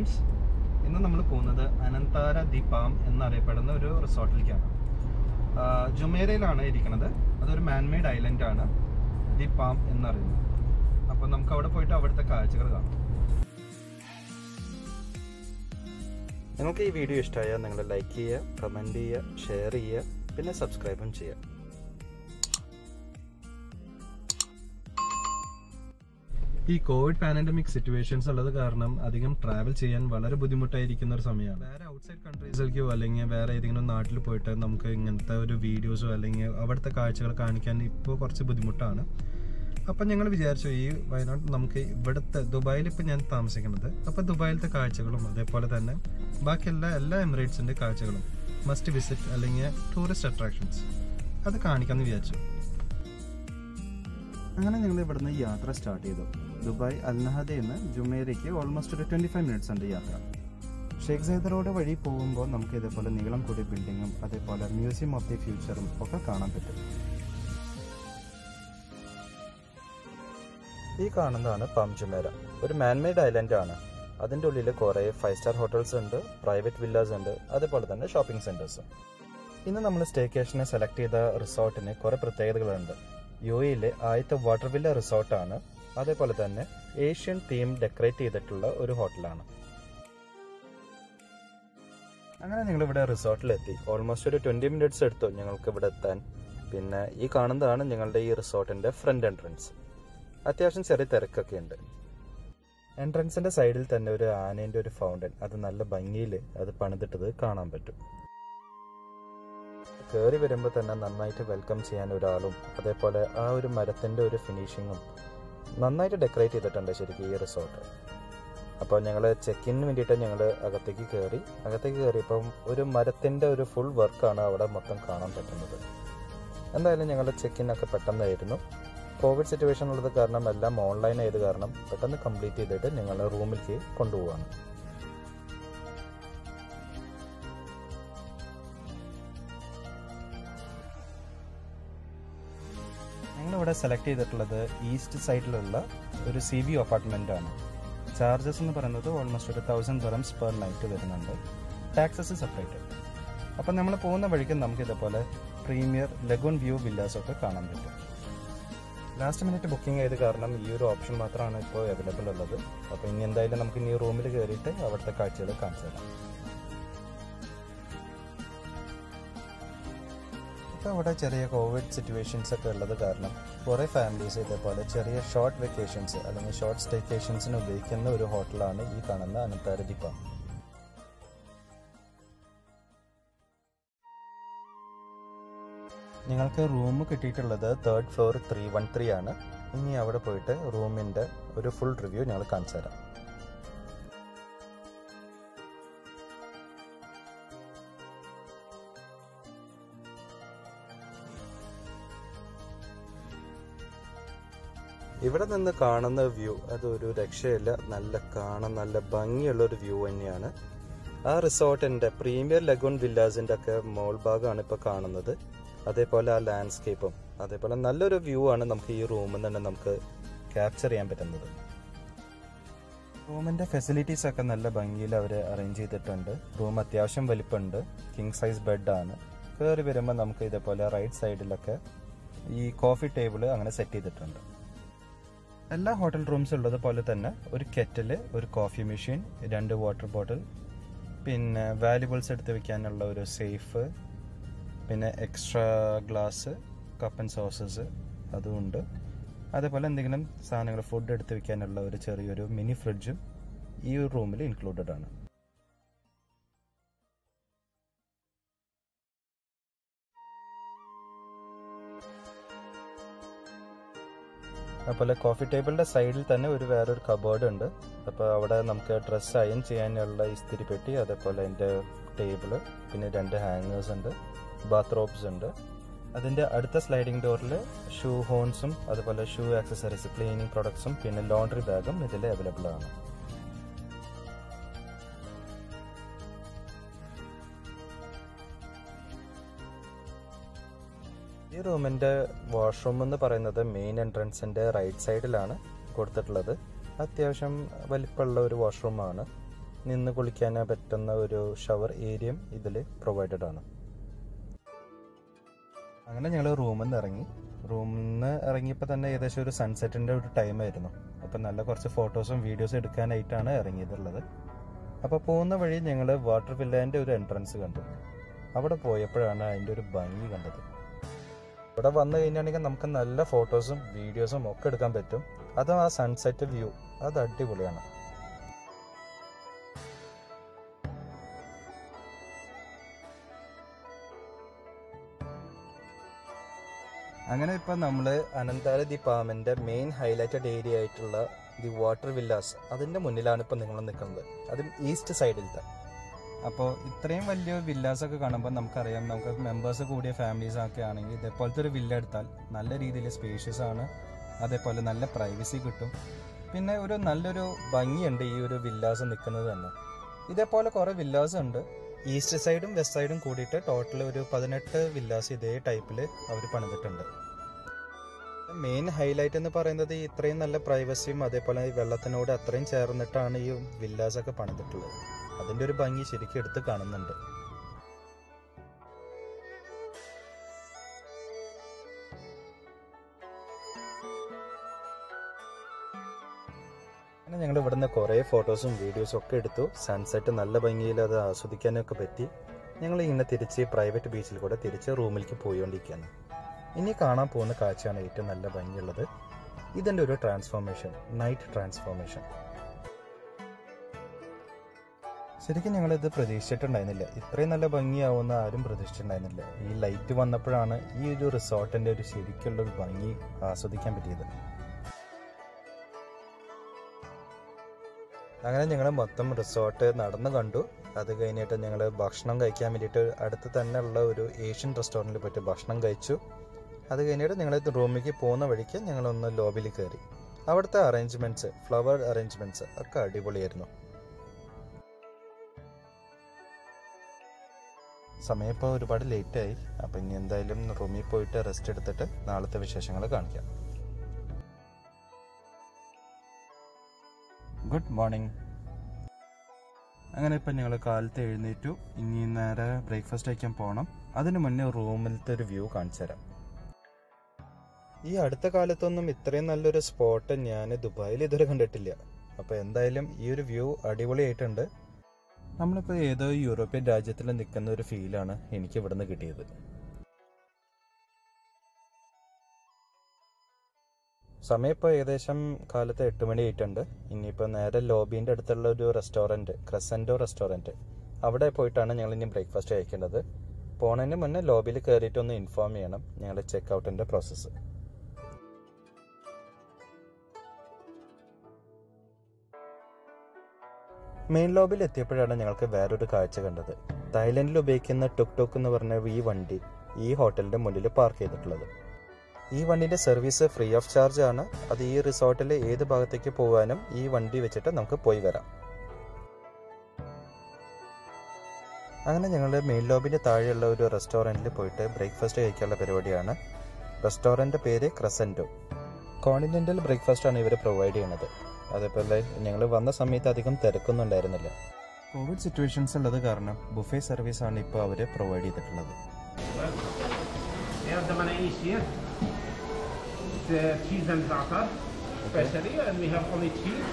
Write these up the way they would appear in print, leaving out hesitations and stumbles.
Friends, ഇന്ന് നമ്മൾ പോകുന്നത് അനന്താര ദി പാം എന്നറിയപ്പെടുന്ന ഒരു റിസോർട്ടിലേക്കാണ്. ജുമേരയിലാണ് ഇരിക്കുന്നത്. അതൊരു മാൻമെയ്ഡ് ഐലൻഡ് ആണ്, ദി പാം എന്നറിയുന്നത്. അപ്പോൾ നമുക്ക് അവിടെ പോയിട്ട് അവിടുത്തെ കാഴ്ചകൾ കാണാം. നിങ്ങൾക്ക് ഈ വീഡിയോ ഇഷ്ടമായാൽ നിങ്ങൾ ലൈക്ക് ചെയ്യുക, കമൻറ്റ് ചെയ്യുക, ഷെയർ ചെയ്യുക, പിന്നെ സബ്സ്ക്രൈബും ചെയ്യുക. ഈ കോവിഡ് പാൻഡമിക് സിറ്റുവേഷൻസ് ഉള്ളത് കാരണം അധികം ട്രാവൽ ചെയ്യാൻ വളരെ ബുദ്ധിമുട്ടായിരിക്കുന്ന ഒരു സമയമാണ്. വേറെ ഔട്ട്സൈഡ് കൺട്രീസിലേക്കോ അല്ലെങ്കിൽ വേറെ ഏതെങ്കിലും നാട്ടിൽ പോയിട്ട് നമുക്ക് ഇങ്ങനത്തെ ഒരു വീഡിയോസോ അല്ലെങ്കിൽ അവിടുത്തെ കാഴ്ചകൾ കാണിക്കാൻ ഇപ്പോൾ കുറച്ച് ബുദ്ധിമുട്ടാണ്. അപ്പം ഞങ്ങൾ വിചാരിച്ചു ഈ വയനാട് നമുക്ക് ഇവിടുത്തെ ദുബായിൽ ഇപ്പം ഞാൻ താമസിക്കുന്നത്, അപ്പോൾ ദുബായിലത്തെ കാഴ്ചകളും അതേപോലെ തന്നെ ബാക്കി എല്ലാ എമിറേറ്റ്സിൻ്റെ കാഴ്ചകളും മസ്റ്റ് വിസിറ്റ് അല്ലെങ്കിൽ ടൂറിസ്റ്റ് അട്രാക്ഷൻസ് അത് കാണിക്കാമെന്ന് വിചാരിച്ചു. അങ്ങനെ ഞങ്ങൾ ഇവിടുന്ന് യാത്ര സ്റ്റാർട്ട് ചെയ്തു. ദുബായ് അൽനഹദയിൽ നിന്ന് ജുമേരയ്ക്ക് ഓൾമോസ്റ്റ് ഒരു 25 മിനിറ്റ്സ് ഉണ്ട് യാത്ര. ഷേഖ് സൈദ് റോഡ് വഴി പോകുമ്പോൾ നമുക്ക് ഇതേപോലെ നീളം കൂടിയ ബിൽഡിങ്ങും അതേപോലെ മ്യൂസിയം ഓഫ് ദി ഫ്യൂച്ചറും ഒക്കെ കാണാൻ പറ്റും. ഈ കാണുന്നതാണ് പാം ജുമേര. ഒരു മാൻമെയ്ഡ് ഐലൻഡ് ആണ്. അതിൻ്റെ ഉള്ളിൽ കുറേ 5 സ്റ്റാർ ഹോട്ടൽസ് ഉണ്ട്, പ്രൈവറ്റ് വില്ലാസ് ഉണ്ട്, അതേപോലെ തന്നെ ഷോപ്പിംഗ് സെൻറ്റേഴ്സും. ഇന്ന് നമ്മൾ സ്റ്റേക്കേഷനെ സെലക്ട് ചെയ്ത റിസോർട്ടിന് കുറേ പ്രത്യേകതകളുണ്ട്. യുഎയിലെ ആദ്യത്തെ വാട്ടർ വില്ല റിസോർട്ടാണ്. അതേപോലെ തന്നെ ഏഷ്യൻ തീം ഡെക്കറേറ്റ് ചെയ്തിട്ടുള്ള ഒരു ഹോട്ടലാണ്. അങ്ങനെ ഞങ്ങളിവിടെ റിസോർട്ടിലെത്തി. ഓൾമോസ്റ്റ് ഒരു 20 മിനിറ്റ്സ് എടുത്തു ഞങ്ങൾക്ക് ഇവിടെ എത്താൻ. പിന്നെ ഈ കാണുന്നതാണ് ഞങ്ങളുടെ ഈ റിസോർട്ടിൻ്റെ ഫ്രണ്ട് എൻട്രൻസ്. അത്യാവശ്യം ചെറിയ തിരക്കൊക്കെ ഉണ്ട്. എൻട്രൻസിൻ്റെ സൈഡിൽ തന്നെ ഒരു ആനേൻ്റെ ഒരു ഫൗണ്ടൻ, അത് നല്ല ഭംഗിയിൽ അത് പണിതിട്ടത് കാണാൻ പറ്റും. കയറി വരുമ്പോൾ തന്നെ നന്നായിട്ട് വെൽക്കം ചെയ്യാൻ ഒരാളും അതേപോലെ ആ ഒരു മരത്തിൻ്റെ ഒരു ഫിനിഷിങ്ങും നന്നായിട്ട് ഡെക്കറേറ്റ് ചെയ്തിട്ടുണ്ട് ശരിക്കും ഈ റിസോർട്ട്. അപ്പോൾ ഞങ്ങൾ ചെക്കിന് വേണ്ടിയിട്ട് ഞങ്ങൾ അകത്തേക്ക് കയറിയപ്പം ഒരു മരത്തിൻ്റെ ഒരു ഫുൾ വർക്കാണ് അവിടെ മൊത്തം കാണാൻ പറ്റുന്നത്. എന്തായാലും ഞങ്ങളുടെ ചെക്കിനൊക്കെ പെട്ടെന്നായിരുന്നു. കോവിഡ് സിറ്റുവേഷൻ ഉള്ളത് കാരണം എല്ലാം ഓൺലൈൻ ആയത് കാരണം പെട്ടെന്ന് കംപ്ലീറ്റ് ചെയ്തിട്ട് ഞങ്ങൾ റൂമിലേക്ക് കൊണ്ടുപോവാണ്. ഞങ്ങളിവിടെ സെലക്ട് ചെയ്തിട്ടുള്ളത് ഈസ്റ്റ് സൈഡിലുള്ള ഒരു CB അപ്പാർട്ട്മെൻ്റ് ആണ്. ചാർജസ് എന്ന് പറയുന്നത് ഓൾമോസ്റ്റ് ഒരു 1000 dirhams പെർ നൈറ്റ് വരുന്നുണ്ട്. Taxes separate. അപ്പം നമ്മൾ പോകുന്ന വഴിക്ക് നമുക്ക് ഇതേപോലെ പ്രീമിയർ ലഗൂൺ വ്യൂ വില്ലാസൊക്കെ കാണാൻ പറ്റും. ലാസ്റ്റ് മിനിറ്റ് ബുക്കിംഗ് ചെയ്ത് കാരണം ഈ ഒരു ഓപ്ഷൻ മാത്രമാണ് ഇപ്പോൾ അവൈലബിൾ ഉള്ളത്. അപ്പോൾ ഇനി എന്തായാലും നമുക്ക് ഇനി റൂമിൽ കയറിയിട്ട് അവിടുത്തെ കാഴ്ചകൾ കാണിച്ചു തരാം. ഇപ്പോൾ അവിടെ ചെറിയ കോവിഡ് സിറ്റുവേഷൻസ് ഒക്കെ ഉള്ളത് കാരണം കുറേ ഫാമിലീസ് ഇതേപോലെ ചെറിയ ഷോർട്ട് വെക്കേഷൻസ് അല്ലെങ്കിൽ ഷോർട്ട് സ്റ്റേക്കേഷൻസിന് ഉപയോഗിക്കുന്ന ഒരു ഹോട്ടലാണ് ഈ കാണുന്ന അനന്താര ദി പാം. ഞങ്ങൾക്ക് റൂം കിട്ടിയിട്ടുള്ളത് 3rd floor 313 ആണ്. ഇനി അവിടെ പോയിട്ട് റൂമിൻ്റെ ഒരു ഫുൾ റിവ്യൂ ഞങ്ങൾ കാണിച്ചു തരാം. ഇവിടെ നിന്ന് കാണുന്ന വ്യൂ അതൊരു രക്ഷയില്ല. നല്ല ഭംഗിയുള്ളൊരു വ്യൂ തന്നെയാണ്. ആ റിസോർട്ടിൻ്റെ പ്രീമിയർ ലഗൂൺ വില്ലാസിൻ്റെ ഒക്കെ മോൾ ഭാഗമാണ് ഇപ്പോൾ കാണുന്നത്. അതേപോലെ ആ ലാൻഡ്സ്കേപ്പും അതേപോലെ നല്ലൊരു വ്യൂ ആണ് നമുക്ക് ഈ റൂമിൽ നിന്ന് തന്നെ നമുക്ക് ക്യാപ്ചർ ചെയ്യാൻ പറ്റുന്നത്. റൂമിൻ്റെ ഫെസിലിറ്റീസ് ഒക്കെ നല്ല ഭംഗിയിൽ അവർ അറേഞ്ച് ചെയ്തിട്ടുണ്ട്. റൂം അത്യാവശ്യം വലിപ്പമുണ്ട്. കിങ് സൈസ് ബെഡാണ്. കയറി വരുമ്പോൾ നമുക്ക് ഇതേപോലെ റൈറ്റ് സൈഡിലൊക്കെ ഈ കോഫി ടേബിൾ അങ്ങനെ സെറ്റ് ചെയ്തിട്ടുണ്ട്. എല്ലാ ഹോട്ടൽ റൂംസ് ഉള്ളത് പോലെ തന്നെ ഒരു കെറ്റില്, ഒരു കോഫി മെഷീൻ, 2 വാട്ടർ ബോട്ടിൽ, പിന്നെ വാല്യുബിൾസ് എടുത്ത് വെക്കാനുള്ള ഒരു സേഫ്, പിന്നെ extra glass, cup and sauces അതുമുണ്ട്. അതേപോലെ എന്തെങ്കിലും സാധനങ്ങൾ ഫുഡ് എടുത്ത് വെക്കാനുള്ള ഒരു ചെറിയൊരു മിനി ഫ്രിഡ്ജും ഈ ഒരു റൂമിൽ ഇൻക്ലൂഡഡ് ആണ്. അതുപോലെ കോഫി ടേബിളിൻ്റെ സൈഡിൽ തന്നെ വേറൊരു കബോർഡ് ഉണ്ട്. അപ്പോൾ അവിടെ നമുക്ക് ഡ്രസ്സ് അയൺ ചെയ്യാനുള്ള ഇസ്തിരി പെട്ടി, അതേപോലെ അതിൻ്റെ ടേബിള്, പിന്നെ 2 ഹാങ്ങേഴ്സ് ഉണ്ട്, ബാത്ത് റോബ്സ് ഉണ്ട്. അതിൻ്റെ അടുത്ത സ്ലൈഡിംഗ് ഡോറിൽ ഷൂ ഹോൺസും അതുപോലെ ഷൂ ആക്സസറീസ്, ക്ലീനിങ് പ്രൊഡക്ട്സും പിന്നെ ലോണ്ടറി ബാഗും ഇതിൽ അവൈലബിൾ ആണ്. ഈ റൂമിൻ്റെ വാഷ്റൂം എന്ന് പറയുന്നത് മെയിൻ എൻട്രൻസിൻ്റെ റൈറ്റ് സൈഡിലാണ് കൊടുത്തിട്ടുള്ളത്. അത്യാവശ്യം വലിപ്പമുള്ള ഒരു വാഷ്റൂമാണ്. നിന്ന് കുളിക്കാൻ പറ്റുന്ന ഒരു ഷവർ ഏരിയയും ഇതിൽ പ്രൊവൈഡഡ് ആണ്. അങ്ങനെ ഞങ്ങൾ റൂമിൽ നിന്ന് ഇറങ്ങിയപ്പോൾ തന്നെ ഏകദേശം ഒരു സൺസെറ്റിൻ്റെ ഒരു ടൈമായിരുന്നു. അപ്പം നല്ല കുറച്ച് ഫോട്ടോസും വീഡിയോസും എടുക്കാനായിട്ടാണ് ഇറങ്ങിയതുള്ളത്. അപ്പോൾ പോകുന്ന വഴി ഞങ്ങൾ വാട്ടർ വില്ലേൻ്റെ ഒരു എൻട്രൻസ് കണ്ടു. അവിടെ പോയപ്പോഴാണ് അതിൻ്റെ ഒരു ഭംഗി കണ്ടത്. ഇവിടെ വന്നു കഴിഞ്ഞാണെങ്കിൽ നമുക്ക് നല്ല ഫോട്ടോസും വീഡിയോസും ഒക്കെ എടുക്കാൻ പറ്റും. അതും ആ സൺസെറ്റ് വ്യൂ അത് അടിപൊളിയാണ്. അങ്ങനെ ഇപ്പം നമ്മൾ അനന്താര ദി പാമിൻ്റെ മെയിൻ ഹൈലൈറ്റഡ് ഏരിയ ആയിട്ടുള്ള ദി വാട്ടർ വില്ലാസ് അതിൻ്റെ മുന്നിലാണ് ഇപ്പം നിങ്ങൾ നിൽക്കുന്നത്. അതും ഈസ്റ്റ് സൈഡിലത്തെ. അപ്പോൾ ഇത്രയും വലിയ വില്ലാസൊക്കെ കാണുമ്പോൾ നമുക്കറിയാം, നമുക്ക് മെമ്പേഴ്സ് കൂടിയ ഫാമിലീസൊക്കെ ആണെങ്കിൽ ഇതേപോലത്തെ ഒരു വില്ല എടുത്താൽ നല്ല രീതിയിൽ സ്പേഷ്യസ് ആണ്. അതേപോലെ നല്ല പ്രൈവസി കിട്ടും. പിന്നെ ഒരു നല്ലൊരു ഭംഗിയുണ്ട് ഈ ഒരു വില്ലാസ് നിൽക്കുന്നത് തന്നെ. ഇതേപോലെ കുറേ വില്ലാസ് ഉണ്ട്. ഈസ്റ്റ് സൈഡും വെസ്റ്റ് സൈഡും കൂടിയിട്ട് ടോട്ടൽ ഒരു 18 വില്ലാസ് ഇതേ ടൈപ്പിൽ അവർ പണിതിട്ടുണ്ട്. മെയിൻ ഹൈലൈറ്റ് എന്ന് പറയുന്നത് ഇത്രയും നല്ല പ്രൈവസിയും അതേപോലെ വെള്ളത്തിനോട് അത്രയും ചേർന്നിട്ടാണ് ഈ വില്ലാസൊക്കെ പണിതിട്ടുള്ളത്. അതിൻ്റെ ഒരു ഭംഗി ശരിക്കും എടുത്ത് കാണുന്നുണ്ട്. അങ്ങനെ ഞങ്ങൾ ഇവിടുന്ന് കുറേ ഫോട്ടോസും വീഡിയോസും ഒക്കെ എടുത്തു. സൺസെറ്റ് നല്ല ഭംഗിയിൽ അത് ആസ്വദിക്കാനൊക്കെ പറ്റി. ഞങ്ങൾ ഇങ്ങനെ തിരിച്ച് പ്രൈവറ്റ് ബീച്ചിൽ കൂടെ തിരിച്ച് റൂമിലേക്ക് പോയിക്കൊണ്ടിരിക്കുകയാണ്. ഇനി കാണാൻ പോകുന്ന കാഴ്ചയാണ് ഏറ്റവും നല്ല ഭംഗിയുള്ളത്. ഇതിൻ്റെ ഒരു ട്രാൻസ്ഫോർമേഷൻ, നൈറ്റ് ട്രാൻസ്ഫോർമേഷൻ. ശരിക്കും ഞങ്ങളിത് പ്രതീക്ഷിച്ചിട്ടുണ്ടായിരുന്നില്ല. ഇത്രയും നല്ല ഭംഗിയാവുമെന്ന് ആരും പ്രതീക്ഷിച്ചിട്ടുണ്ടായിരുന്നില്ല. ഈ ലൈറ്റ് വന്നപ്പോഴാണ് ഈ ഒരു റിസോർട്ടിൻ്റെ ഒരു ശരിക്കുള്ള ഒരു ഭംഗി ആസ്വദിക്കാൻ പറ്റിയത്. അങ്ങനെ ഞങ്ങൾ മൊത്തം റിസോർട്ട് നടന്നു കണ്ടു. അത് കഴിഞ്ഞിട്ട് ഞങ്ങൾ ഭക്ഷണം കഴിക്കാൻ വേണ്ടിയിട്ട് അടുത്ത് തന്നെ ഉള്ള ഒരു ഏഷ്യൻ റെസ്റ്റോറൻറ്റിൽ പോയിട്ട് ഭക്ഷണം കഴിച്ചു. അത് കഴിഞ്ഞിട്ട് ഞങ്ങൾ റൂമിലേക്ക് പോകുന്ന വഴിക്ക് ഞങ്ങളൊന്ന് ലോബിയിൽ കയറി. അവിടുത്തെ അറേഞ്ച്മെൻറ്റ്സ്, ഫ്ലവർ അറേഞ്ച്മെൻറ്റ്സ് ഒക്കെ അടിപൊളിയായിരുന്നു. സമയം ഇപ്പോൾ ഒരുപാട് ലേറ്റായി. അപ്പം ഇനി എന്തായാലും റൂമിൽ പോയിട്ട് റെസ്റ്റ് എടുത്തിട്ട് നാളത്തെ വിശേഷങ്ങൾ കാണിക്കാം. Good morning. അങ്ങനെ ഇപ്പം ഞങ്ങൾ കാലത്ത് എഴുന്നേറ്റു. ഇനി നേരെ ബ്രേക്ക്ഫാസ്റ്റ് കഴിക്കാൻ പോകണം. അതിന് മുന്നേ റൂമിലത്തെ ഒരു വ്യൂ കാണിച്ചു തരാം. ഈ അടുത്ത കാലത്തൊന്നും ഇത്രയും നല്ലൊരു സ്പോട്ട് ഞാൻ ദുബായിൽ ഇതുവരെ കണ്ടിട്ടില്ല. അപ്പോൾ എന്തായാലും ഈ ഒരു വ്യൂ അടിപൊളിയായിട്ടുണ്ട്. നമ്മളിപ്പോൾ ഏതോ യൂറോപ്യൻ രാജ്യത്തിൽ നിൽക്കുന്ന ഒരു ഫീലാണ് എനിക്ക് ഇവിടുന്ന് കിട്ടിയത്. സമയം ഇപ്പോൾ ഏകദേശം കാലത്ത് 8 മണി ആയിട്ടുണ്ട്. ഇനിയിപ്പോൾ നേരെ ലോബീൻ്റെ അടുത്തുള്ള ഒരു റെസ്റ്റോറൻറ്റ്, ക്രസൻഡോ റെസ്റ്റോറൻറ്റ്, അവിടെ പോയിട്ടാണ് ഞങ്ങൾ ഇനി ബ്രേക്ക്ഫാസ്റ്റ് കഴിക്കേണ്ടത്. പോണതിന് മുന്നേ ലോബിയിൽ കയറിയിട്ടൊന്ന് ഇൻഫോം ചെയ്യണം ഞങ്ങളുടെ ചെക്ക് ഔട്ടിൻ്റെ പ്രോസസ്സ്. മെയിൻ ലോബിയിൽ എത്തിയപ്പോഴാണ് ഞങ്ങൾക്ക് വേറൊരു കാഴ്ച കണ്ടത്. തായ്ലൻഡിൽ ഉപയോഗിക്കുന്ന ടുക് ടുക് എന്ന് പറഞ്ഞ ഈ വണ്ടി ഈ ഹോട്ടലിൻ്റെ മുന്നിൽ പാർക്ക് ചെയ്തിട്ടുള്ളത്. ഈ വണ്ടിൻ്റെ സർവീസ് ഫ്രീ ഓഫ് ചാർജ് ആണ്. അത് ഈ റിസോർട്ടിൽ ഏത് ഭാഗത്തേക്ക് പോകാനും ഈ വണ്ടി വെച്ചിട്ട് നമുക്ക് പോയി വരാം. അങ്ങനെ ഞങ്ങൾ മെയിൻ ലോബിൻ്റെ താഴെയുള്ള ഒരു റെസ്റ്റോറൻറ്റിൽ പോയിട്ട് ബ്രേക്ക്ഫാസ്റ്റ് കഴിക്കാനുള്ള പരിപാടിയാണ്. റെസ്റ്റോറൻറ്റ് പേര് ക്രസൻഡോ. കോണ്ടിനെൻ്റൽ ബ്രേക്ക്ഫാസ്റ്റാണ് ഇവർ പ്രൊവൈഡ് ചെയ്യുന്നത്. അതേപോലെ ഞങ്ങൾ വന്ന സമയത്ത് അധികം തിരക്കൊന്നും കോവിഡ് സിറ്റുവേഷൻസ് ഉള്ളത് കാരണം ബുഫേ സർവീസാണ് ഇപ്പോൾ അവർ പ്രൊവൈഡ് ചെയ്തിട്ടുള്ളത്. Cheese and za'atar, especially, and we have only cheese.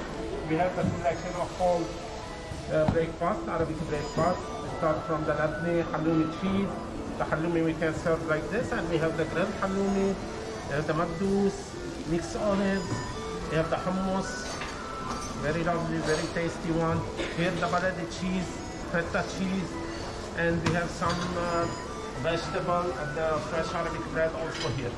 We have the selection of whole breakfast, Arabic breakfast. We start from the labne halloumi cheese. The halloumi we can serve like this, and we have the grilled halloumi. We have the magdous, mixed olives. We have the hummus, very lovely, very tasty one. Here the baladi cheese, feta cheese, and we have some vegetable and the fresh Arabic bread also here.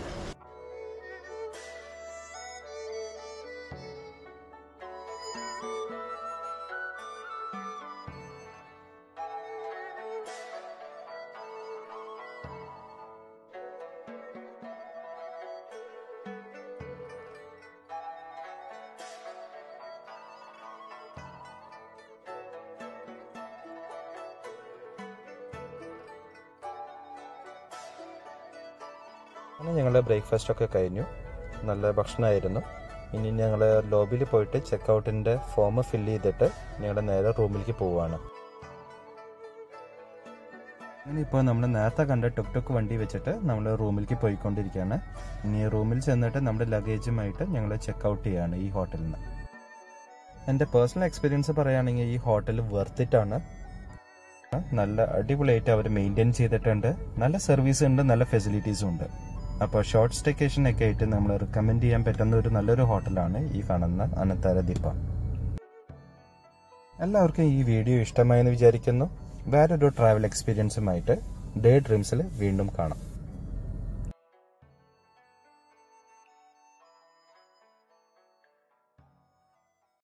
അങ്ങനെ ഞങ്ങളുടെ ബ്രേക്ക്ഫാസ്റ്റൊക്കെ കഴിഞ്ഞു. നല്ല ഭക്ഷണമായിരുന്നു. ഇനി ഞങ്ങൾ ലോബിയിൽ പോയിട്ട് ചെക്കൗട്ടിൻ്റെ form fill ചെയ്തിട്ട് ഞങ്ങൾ നേരെ റൂമിലേക്ക് പോവുകയാണ്. അങ്ങനെ ഇപ്പോൾ നമ്മൾ നേരത്തെ കണ്ട ടുക് ടുക് വണ്ടി വെച്ചിട്ട് നമ്മൾ റൂമിലേക്ക് പോയിക്കൊണ്ടിരിക്കുകയാണ്. ഇനി റൂമിൽ ചെന്നിട്ട് നമ്മുടെ ലഗേജുമായിട്ട് ഞങ്ങൾ ചെക്കൗട്ട് ചെയ്യുകയാണ് ഈ ഹോട്ടലിൽ നിന്ന്. എൻ്റെ പേഴ്സണൽ എക്സ്പീരിയൻസ് പറയുകയാണെങ്കിൽ ഈ ഹോട്ടൽ വെർത്തിട്ടാണ്. നല്ല അടിപൊളിയായിട്ട് അവർ മെയിൻറ്റെയിൻ ചെയ്തിട്ടുണ്ട്. നല്ല സർവീസ് ഉണ്ട്, നല്ല ഫെസിലിറ്റീസും ഉണ്ട്. അപ്പോൾ ഷോർട്ട് സ്റ്റേക്കേഷൻ ഒക്കെ ആയിട്ട് നമ്മൾ റിക്കമെൻഡ് ചെയ്യാൻ പറ്റുന്ന ഒരു നല്ലൊരു ഹോട്ടലാണ് ഈ കാണുന്ന അനന്താര ദ്വീപ. എല്ലാവർക്കും ഈ വീഡിയോ ഇഷ്ടമായെന്ന് വിചാരിക്കുന്നു. വേറൊരു ട്രാവൽ എക്സ്പീരിയൻസുമായിട്ട് ഡേ ഡ്രീംസിൽ വീണ്ടും കാണാം.